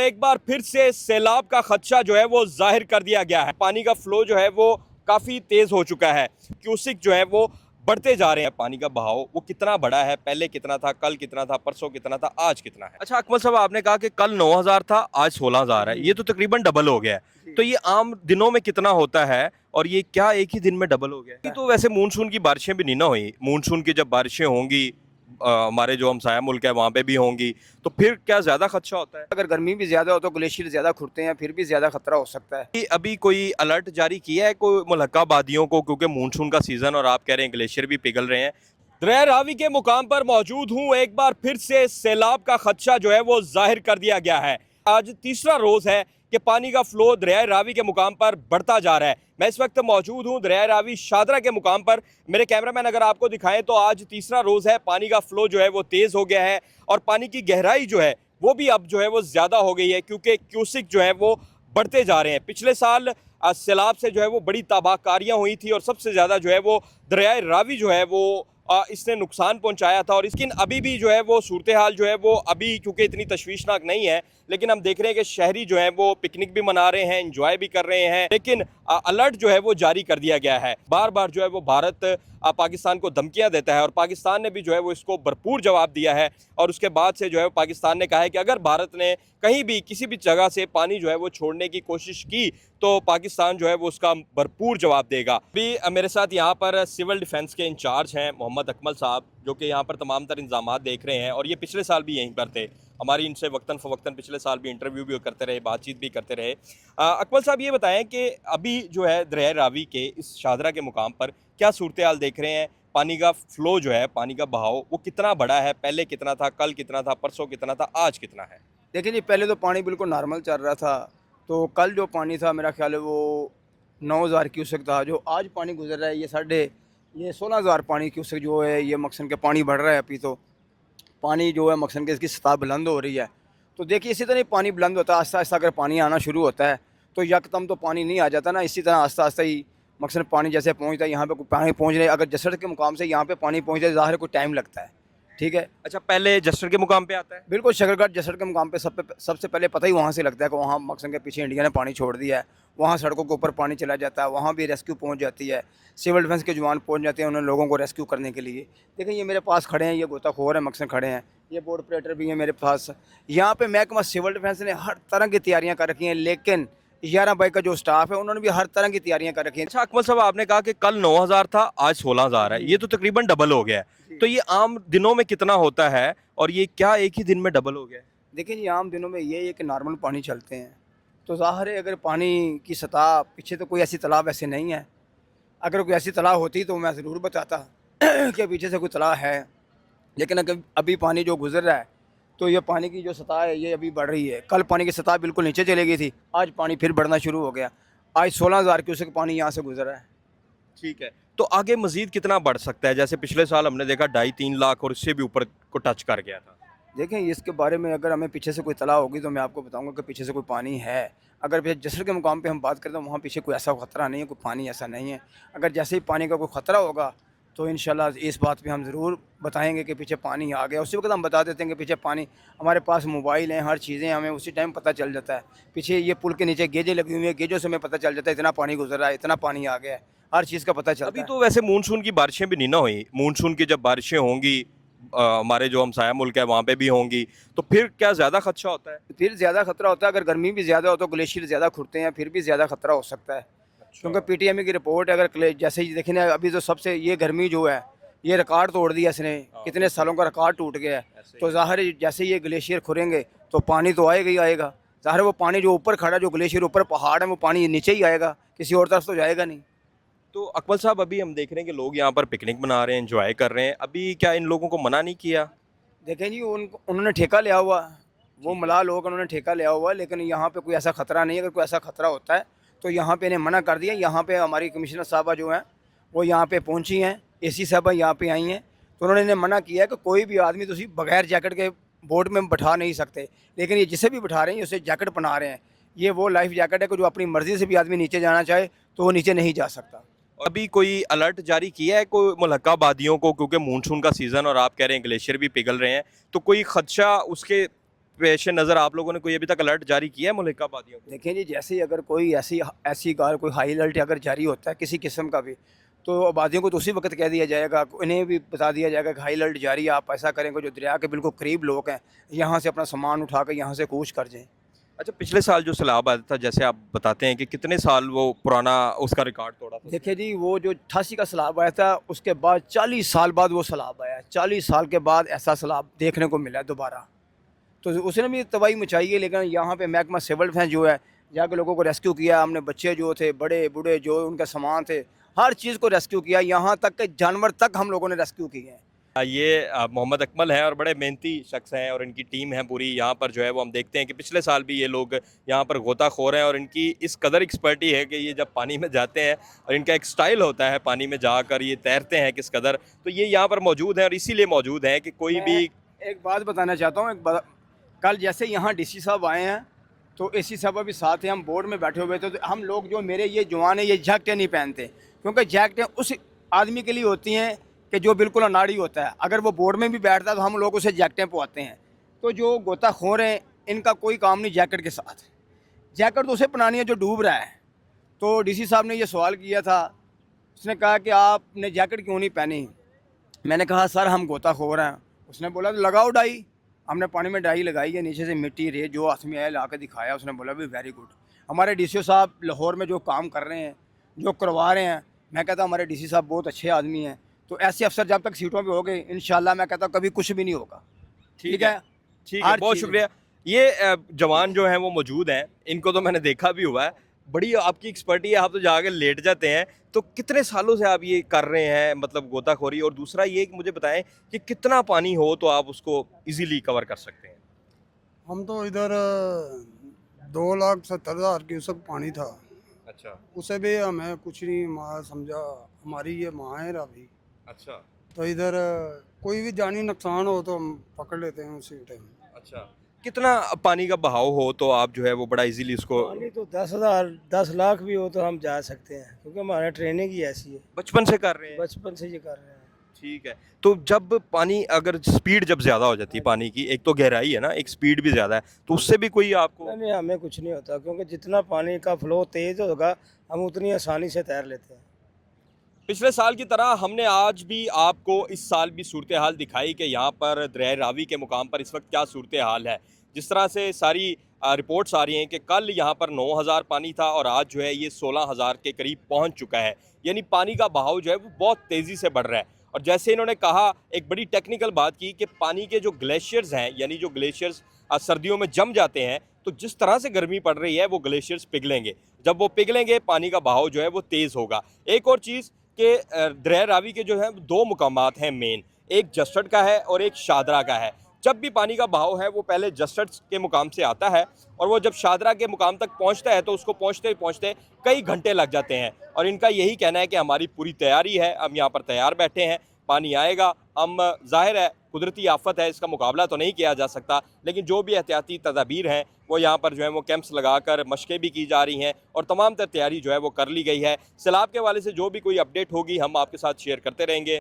एक बार फिर से सैलाब का खदशा जो है वो जाहिर कर दिया गया है। पानी का फ्लो जो है वो काफ़ी तेज़ हो चुका है। क्यूसिक जो है वो बढ़ते जा रहे हैं। पानी का बहाव वो कितना बड़ा है, पहले कितना था, कल कितना था, परसों कितना था, आज कितना है। अच्छा अकमल साहब, आपने कहा कि कल 9,000 था, आज 16,000 है। ये तो तकरीबन डबल हो गया है। तो ये आम दिनों में कितना होता है और ये क्या एक ही दिन में डबल हो गया है? तो वैसे मानसून की बारिशें भी नहीं ना हुई। मानसून की जब बारिशें होंगी, हमारे जो हमसाया मुल्क है वहाँ पे भी होंगी, तो फिर क्या ज़्यादा खदशा होता है? अगर गर्मी भी ज़्यादा हो तो ग्लेशियर ज़्यादा खुलते हैं, फिर भी ज़्यादा खतरा हो सकता है। कि अभी कोई अलर्ट जारी किया है कोई मुल्का वादियों को, क्योंकि मानसून का सीज़न और आप कह रहे हैं ग्लेशियर भी पिघल रहे हैं। दरिया रावी के मुकाम पर मौजूद हूँ। एक बार फिर से सैलाब का खदशा जो है वो जाहिर कर दिया गया है। आज तीसरा रोज़ है कि पानी का फ्लो दरिया रावी के मुकाम पर बढ़ता जा रहा है। मैं इस वक्त मौजूद हूँ दरिया रावी शादरा के मुकाम पर। मेरे कैमरामैन अगर आपको दिखाएं तो आज तीसरा रोज़ है, पानी का फ्लो जो है वो तेज़ हो गया है और पानी की गहराई जो है वो भी अब जो है वो ज़्यादा हो गई है, क्योंकि क्यूसिक जो है वो बढ़ते जा रहे हैं। पिछले साल सैलाब से जो है वो बड़ी तबाहकारियाँ हुई थी और सबसे ज़्यादा जो है वो दरिया रावी जो है वो इसने नुकसान पहुंचाया था। और इसकी अभी भी जो है वो सूरत हाल जो है वो अभी चूँकि इतनी तशवीशनाक नहीं है, लेकिन हम देख रहे हैं कि शहरी जो है वो पिकनिक भी मना रहे हैं, इंजॉय भी कर रहे हैं। लेकिन अलर्ट जो है वो जारी कर दिया गया है। बार बार जो है वो भारत पाकिस्तान को धमकियां देता है और पाकिस्तान ने भी जो है वो इसको भरपूर जवाब दिया है। और उसके बाद से जो है पाकिस्तान ने कहा है कि अगर भारत ने कहीं भी किसी भी जगह से पानी जो है वो छोड़ने की कोशिश की तो पाकिस्तान जो है वो उसका भरपूर जवाब देगा। अभी मेरे साथ यहाँ पर सिविल डिफेंस के इंचार्ज हैं मोहम्मद अकमल साहब, जो कि यहाँ पर तमाम तर इंतजाम देख रहे हैं और ये पिछले साल भी यहीं पर थे। हमारी इनसे वक्तन फ़वक्तन पिछले साल भी इंटरव्यू भी करते रहे, बातचीत भी करते रहे। अकमल साहब ये बताएं कि अभी जो है दरिया रावी के इस शादरा के मुकाम पर क्या सूरत हाल देख रहे हैं? पानी का फ्लो जो है, पानी का बहाव वो कितना बड़ा है, पहले कितना था, कल कितना था, परसों कितना था, आज कितना है? देखिए जी, पहले तो पानी बिल्कुल नॉर्मल चल रहा था। तो कल जो पानी था मेरा ख़्याल है वो 9,000 क्यूसेक था। जो आज पानी गुज़र रहा है ये 16,000 पानी क्यूसेक जो है ये मकसन के पानी बढ़ रहा है। अभी तो पानी जो है मकसन के इसकी सतह बुलंद हो रही है। तो देखिए इसी तरह ही पानी बुलंद होता है, आहिस्ता-आहिस्ता अगर पानी आना शुरू होता है तो यकदम तो पानी नहीं आ जाता ना। इसी तरह आहिस्ता-आहिस्ता ही मकसन पानी जैसे पहुँचता है यहाँ पे पानी पहुँच रहे, अगर जसड़ के मुकाम से यहाँ पे पानी पहुँचता है ज़ाहिर है कोई टाइम लगता है। ठीक है। अच्छा, पहले जस्टर के मुकाम पे आता है? बिल्कुल, शकरगढ़ जसड़ के मुकाम पे सबसे पहले पता ही वहाँ से लगता है कि वहाँ मकसन के पीछे इंडिया ने पानी छोड़ दिया है। वहाँ सड़कों के ऊपर पानी चला जाता है, वहाँ भी रेस्क्यू पहुँच जाती है। सिविल डिफेंस के जवान पहुँच जाते हैं उन लोगों को रेस्क्यू करने के लिए। देखिए ये मेरे पास खड़े हैं, ये गोताखोर है मकसन खड़े हैं, ये बोर्ड ऑपरेटर भी है मेरे पास। यहाँ पे महकमा सिविल डिफेंस ने हर तरह की तैयारियाँ कर रखी हैं, लेकिन 11 बाई का जो स्टाफ है उन्होंने भी हर तरह की तैयारियाँ कर रखी हैं। अच्छा अकमल साहब, आपने कहा कि कल 9,000 था, आज 16,000 है। ये तो तकरीबन डबल हो गया है। तो ये आम दिनों में कितना होता है और ये क्या एक ही दिन में डबल हो गया है? देखिए जी, आम दिनों में ये है कि नॉर्मल पानी चलते हैं। तो ज़ाहिर है अगर पानी की सतह पीछे तो कोई ऐसी तालाब ऐसे नहीं है। अगर कोई ऐसी तालाब होती तो मैं ज़रूर बताता कि पीछे से कोई तालाब है। लेकिन अगर अभी पानी जो गुज़र रहा है तो ये पानी की जो सतह है ये अभी बढ़ रही है। कल पानी की सतह बिल्कुल नीचे चली गई थी, आज पानी फिर बढ़ना शुरू हो गया। आज 16,000 क्यूसेक पानी यहाँ से गुज़र रहा है। ठीक है। तो आगे मज़ीद कितना बढ़ सकता है? जैसे पिछले साल हमने देखा 2.5-3 लाख और इससे भी ऊपर को टच कर गया था। देखें इसके बारे में अगर हमें पीछे से कोई तलाह होगी तो मैं आपको बताऊंगा कि पीछे से कोई पानी है। अगर पीछे जसर के मुकाम पे हम बात करते हैं वहाँ पीछे कोई ऐसा ख़तरा नहीं है, कोई पानी ऐसा नहीं है। अगर जैसे ही पानी का कोई ख़तरा होगा तो इंशाल्लाह इस बात पे हम ज़रूर बताएंगे कि पीछे पानी आ गया। उसी वक्त हम बता देते हैं कि पीछे पानी, हमारे पास मोबाइल हैं, हर चीज़ें, हमें उसी टाइम पता चल जाता है। पीछे ये पुल के नीचे गेजें लगी हुई हैं, गेजों से हमें पता चल जाता है इतना पानी गुजर रहा है, इतना पानी आ गया है, हर चीज़ का पता चलता अभी है। तो वैसे मानसून की बारिशें भी नहीं ना हुई। मानसून की जब बारिशें होंगी, हमारे जो हमसाया मुल्क है वहाँ पे भी होंगी, तो फिर क्या ज़्यादा खदशा होता है? फिर ज़्यादा खतरा होता है। अगर गर्मी भी ज़्यादा हो तो ग्लेशियर ज़्यादा खुलते हैं, फिर भी ज़्यादा खतरा हो सकता है। क्योंकि पीटीएम की रिपोर्ट है, अगर जैसे ही देखें ना, अभी तो सबसे ये गर्मी जो है ये रिकॉर्ड तोड़ दिया इसने। कितने सालों का रिकॉर्ड टूट गया है। तो ज़ाहिर है जैसे ये ग्लेशियर खुरेंगे तो पानी तो आएगा ही आएगा। ज़ाहिर है वो पानी जो ऊपर खड़ा, जो ग्लेशियर ऊपर पहाड़ है, वो पानी नीचे ही आएगा, किसी और तरफ तो जाएगा नहीं। तो अकमल साहब, अभी हम देख रहे हैं कि लोग यहाँ पर पिकनिक मना रहे हैं, एंजॉय कर रहे हैं। अभी क्या इन लोगों को मना नहीं किया? देखें जी, उन्होंने ठेका लिया हुआ, वो मलाह लोग उन्होंने ठेका लिया हुआ, लेकिन यहाँ पे कोई ऐसा ख़तरा नहीं है। अगर कोई ऐसा ख़तरा होता है तो यहाँ पे इन्हें मना कर दिया। यहाँ पे हमारी कमिश्नर साहबा जो हैं वो यहाँ पे पहुँची हैं, एसी साहबा यहाँ पे आई हैं, तो उन्होंने इन्हें मना किया है कि कोई भी आदमी तुसी बगैर जैकेट के बोट में बैठा नहीं सकते। लेकिन ये जिसे भी बैठा रहे हैं उसे जैकेट पहना रहे हैं। ये वो लाइफ जैकेट है कि जो अपनी मर्ज़ी से भी आदमी नीचे जाना चाहे तो वो नीचे नहीं जा सकता। अभी कोई अलर्ट जारी किया है कोई मुल्का वादियों को, क्योंकि मानसून का सीज़न और आप कह रहे हैं ग्लेशियर भी पिघल रहे हैं, तो कोई खदशा उसके पेश नज़र आप लोगों ने कोई अभी तक अलर्ट जारी किया है मुल्का आबादियों को? देखें जी, जैसे ही अगर कोई ऐसी ऐसी कोई हाई अलर्ट अगर जारी होता है किसी किस्म का भी, तो आबादियों को तो उसी वक्त कह दिया जाएगा, इन्हें भी बता दिया जाएगा कि हाई अलर्ट जारी है, आप ऐसा करेंगे जो दरिया के बिल्कुल करीब लोग हैं यहाँ से अपना सामान उठा कर यहाँ से कूच कर जाएँ। अच्छा, पिछले साल जो सैलाब आया था, जैसे आप बताते हैं कि कितने साल वो पुराना उसका रिकॉर्ड तोड़ा था? देखिए जी, वो जो 88 का सैलाब आया था उसके बाद 40 साल बाद वो सैलाब आया, 40 साल के बाद ऐसा सैलाब देखने को मिला दोबारा। तो उसने भी तबाही मचाई है, लेकिन यहाँ पे महकमा सिविल डिफेंस जो है जाके लोगों को रेस्क्यू किया, हमने बच्चे जो थे बड़े बूढ़े जो उनका सामान थे हर चीज़ को रेस्क्यू किया, यहाँ तक के जानवर तक हम लोगों ने रेस्क्यू किए हैं। ये मोहम्मद अकमल हैं और बड़े मेहनती शख्स हैं और इनकी टीम है पूरी यहाँ पर जो है वो हम देखते हैं कि पिछले साल भी ये लोग यहाँ पर गोताखोर हैं और इनकी इस कदर एक्सपर्टी है कि ये जब पानी में जाते हैं और इनका एक स्टाइल होता है पानी में जाकर ये तैरते हैं किस कदर, तो ये यहाँ पर मौजूद हैं और इसीलिए मौजूद हैं कि कोई भी। एक बात बताना चाहता हूँ, कल जैसे यहाँ डीसी साहब आए हैं तो एसी साहब अभी साथ हैं, हम बोर्ड में बैठे हुए थे, तो हम लोग जो मेरे ये जवान है ये जैकेटें नहीं पहनते, क्योंकि जैकेटें उस आदमी के लिए होती हैं कि जो बिल्कुल अनाड़ी होता है, अगर वो बोर्ड में भी बैठता है तो हम लोग उसे जैकेटें पहनते हैं। तो जो गोताखोर हैं इनका कोई काम नहीं जैकेट के साथ, जैकेट तो उसे पहनानी है जो डूब रहा है। तो डीसी साहब ने ये सवाल किया था, उसने कहा कि आपने जैकेट क्यों नहीं पहनी। मैंने कहा सर हम गोताखोर हैं। उसने बोला तो लगाओ डाई। हमने पानी में डाई लगाई है, नीचे से मिट्टी रेत जो हाथ में आया ला के दिखाया। उसने बोला भी वेरी गुड। हमारे डीसी साहब लाहौर में जो काम कर रहे हैं, जो करवा रहे हैं, मैं कहता हूँ हमारे डीसी साहब बहुत अच्छे आदमी हैं। तो ऐसे अफसर जब तक सीटों पे हो गए इंशाल्लाह मैं कहता हूँ कभी कुछ भी नहीं होगा। ठीक है, ठीक है, बहुत शुक्रिया। ये जवान जो हैं वो मौजूद हैं, इनको तो मैंने देखा भी हुआ है, बड़ी आपकी एक्सपर्टी है, आप तो जाके लेट जाते हैं। तो कितने सालों से आप ये कर रहे हैं, मतलब गोताखोरी? और दूसरा ये कि मुझे बताएं कि कितना पानी हो तो आप उसको इजीली कवर कर सकते हैं? हम तो इधर 2,70,000 क्यूसेक पानी था। अच्छा उसे भी हमें कुछ नहीं समझा, हमारी ये माँ है अभी। अच्छा तो इधर कोई भी जानी नुकसान हो तो हम पकड़ लेते हैं उसी टाइम। अच्छा, कितना पानी का बहाव हो तो आप जो है वो बड़ा इजीली उसको? पानी तो 10,000 10 लाख भी हो तो हम जा सकते हैं, क्योंकि हमारा ट्रेनिंग ही ऐसी है, बचपन से कर रहे हैं? बचपन से ये कर रहे हैं। ठीक है। तो जब पानी, अगर स्पीड जब ज़्यादा हो जाती है पानी की, एक तो गहराई है ना, एक स्पीड भी ज़्यादा है, तो उससे भी कोई आपको? नहीं, हमें कुछ नहीं होता, क्योंकि जितना पानी का फ्लो तेज़ होगा हम उतनी आसानी से तैर लेते हैं। पिछले साल की तरह हमने आज भी आपको इस साल भी सूरत हाल दिखाई कि यहाँ पर दरिया रावी के मुकाम पर इस वक्त क्या सूरत हाल है। जिस तरह से सारी रिपोर्ट्स आ रही हैं कि कल यहाँ पर 9,000 पानी था और आज जो है ये 16,000 के करीब पहुँच चुका है, यानी पानी का बहाव जो है वो बहुत तेज़ी से बढ़ रहा है। और जैसे इन्होंने कहा, एक बड़ी टेक्निकल बात की कि पानी के जो ग्लेशियर्स हैं, यानी जो ग्लेशियर्स सर्दियों में जम जाते हैं, तो जिस तरह से गर्मी पड़ रही है वो ग्लेशियर्स पिघलेंगे। जब वो पिघलेंगे पानी का बहाव जो है वो तेज़ होगा। एक और चीज़ कि दरिया रावी के जो है 2 मुकामात हैं मेन, एक जस्टड का है और एक शादरा का है। जब भी पानी का बहाव है वो पहले जस्टड के मुकाम से आता है और वो जब शादरा के मुकाम तक पहुंचता है तो उसको पहुंचते पहुंचते कई घंटे लग जाते हैं। और इनका यही कहना है कि हमारी पूरी तैयारी है, हम यहाँ पर तैयार बैठे हैं, पानी आएगा। हम जाहिर है कुदरती आफत है, इसका मुकाबला तो नहीं किया जा सकता, लेकिन जो भी एहतियाती तदाबीर हैं वो यहाँ पर जो है वो कैंप्स लगाकर मशक़ें भी की जा रही हैं और तमाम तर तैयारी जो है वो कर ली गई है। सैलाब के हवाले से जो भी कोई अपडेट होगी हम आपके साथ शेयर करते रहेंगे।